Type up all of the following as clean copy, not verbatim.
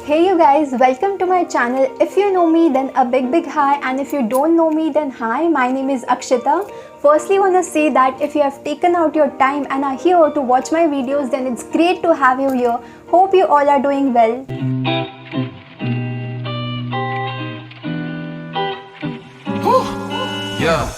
Hey you guys, welcome to my channel. If you know me then a big hi, and if you don't know me then hi, my name is Akshita. Firstly wanna say that if you have taken out your time and are here to watch my videos, then it's great to have you here. Hope you all are doing well. Yeah.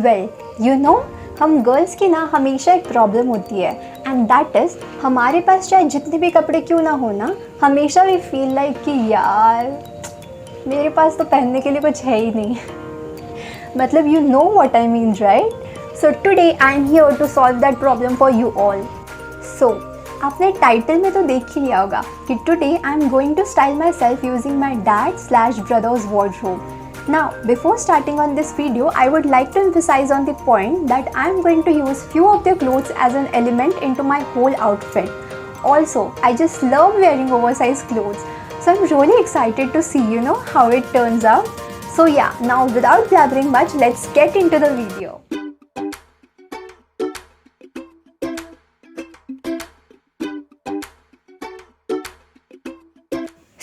Well, you know, हम girls की ना हमेशा एक problem होती है and that is हमारे पास चाहे जितने भी कपड़े क्यों ना हो ना, हमेशा वी फील लाइक कि यार मेरे पास तो पहनने के लिए कुछ है ही नहीं. मतलब you know what I mean, right? So today I am here to solve that problem for you all. So आपने टाइटल में तो देख ही लिया होगा कि today I am going to style myself using my dad/brother's wardrobe. Now, before starting on this video, I would like to emphasize on the point that I am going to use few of their clothes as an element into my whole outfit. Also, I just love wearing oversized clothes. So I'm really excited to see, how it turns out. So yeah, now without blabbering much, let's get into the video.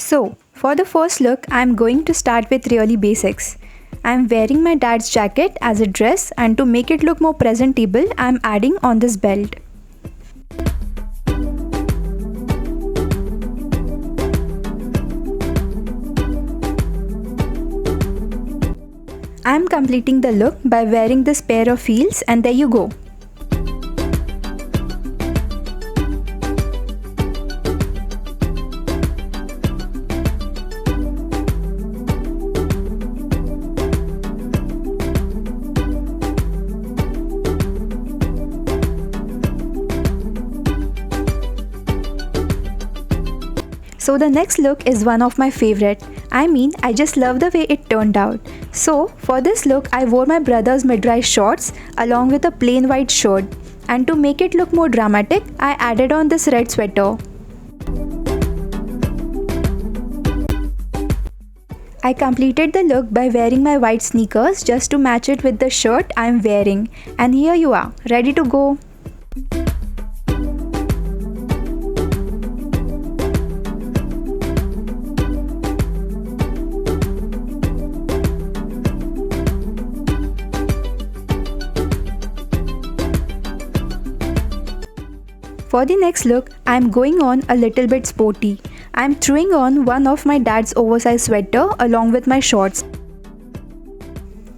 So, for the first look, I am going to start with really basics. I am wearing my dad's jacket as a dress, and to make it look more presentable, I am adding on this belt. I am completing the look by wearing this pair of heels, and there you go. So the next look is one of my favorite. I just love the way it turned out. So for this look, I wore my brother's mid-rise shorts along with a plain white shirt. And to make it look more dramatic, I added on this red sweater. I completed the look by wearing my white sneakers just to match it with the shirt I am wearing. And here you are, ready to go. For the next look, I am going on a little bit sporty. I am throwing on one of my dad's oversized sweater along with my shorts.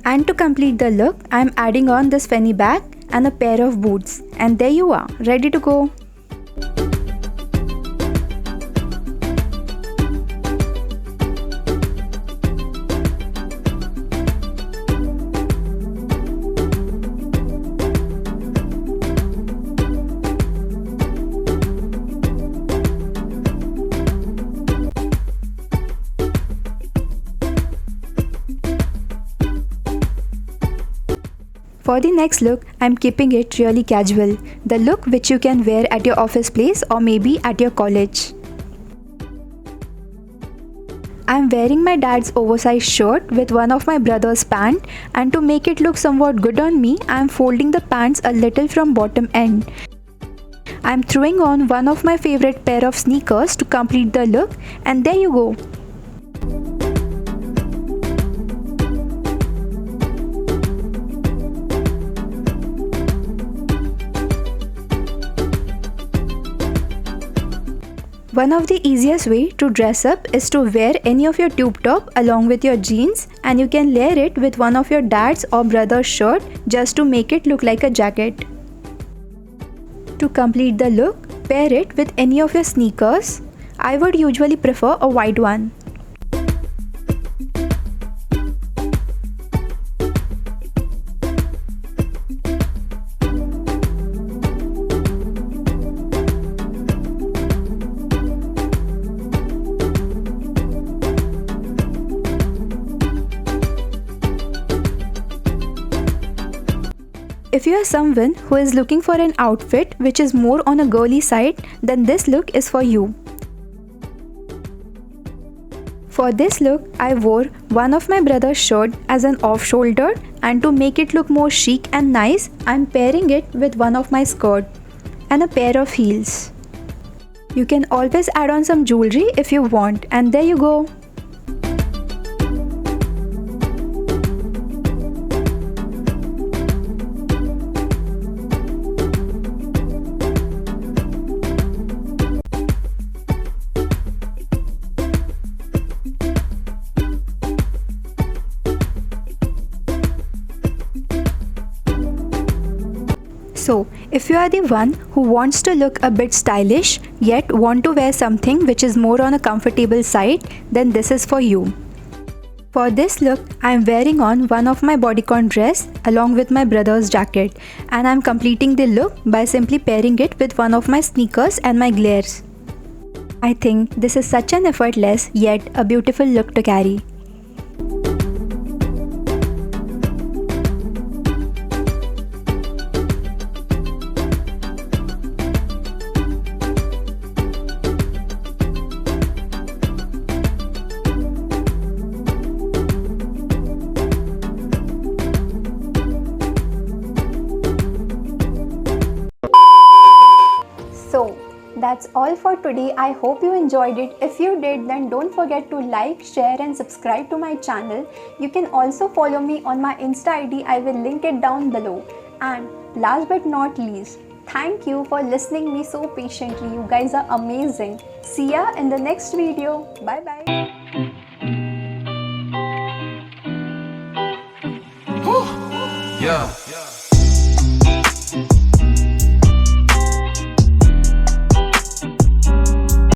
And to complete the look, I am adding on this fanny bag and a pair of boots. And there you are, ready to go. For the next look, I am keeping it really casual. The look which you can wear at your office place or maybe at your college. I am wearing my dad's oversized shirt with one of my brother's pants, and to make it look somewhat good on me, I am folding the pants a little from bottom end. I am throwing on one of my favorite pair of sneakers to complete the look, and there you go. One of the easiest way to dress up is to wear any of your tube top along with your jeans, and you can layer it with one of your dad's or brother's shirt just to make it look like a jacket. To complete the look, pair it with any of your sneakers. I would usually prefer a white one. If you are someone who is looking for an outfit which is more on a girly side, then this look is for you. For this look, I wore one of my brother's shirt as an off-shoulder, and to make it look more chic and nice, I'm pairing it with one of my skirt and a pair of heels. You can always add on some jewelry if you want, and there you go. So, if you are the one who wants to look a bit stylish yet want to wear something which is more on a comfortable side, then this is for you. For this look, I am wearing on one of my bodycon dress along with my brother's jacket, and I am completing the look by simply pairing it with one of my sneakers and my glares. I think this is such an effortless yet a beautiful look to carry. So that's all for today. I hope you enjoyed it. If you did, then don't forget to like, share and subscribe to my channel. You can also follow me on my Insta ID. I will link it down below. And last but not least, thank you for listening me so patiently. You guys are amazing. See ya in the next video. Bye bye. Yeah.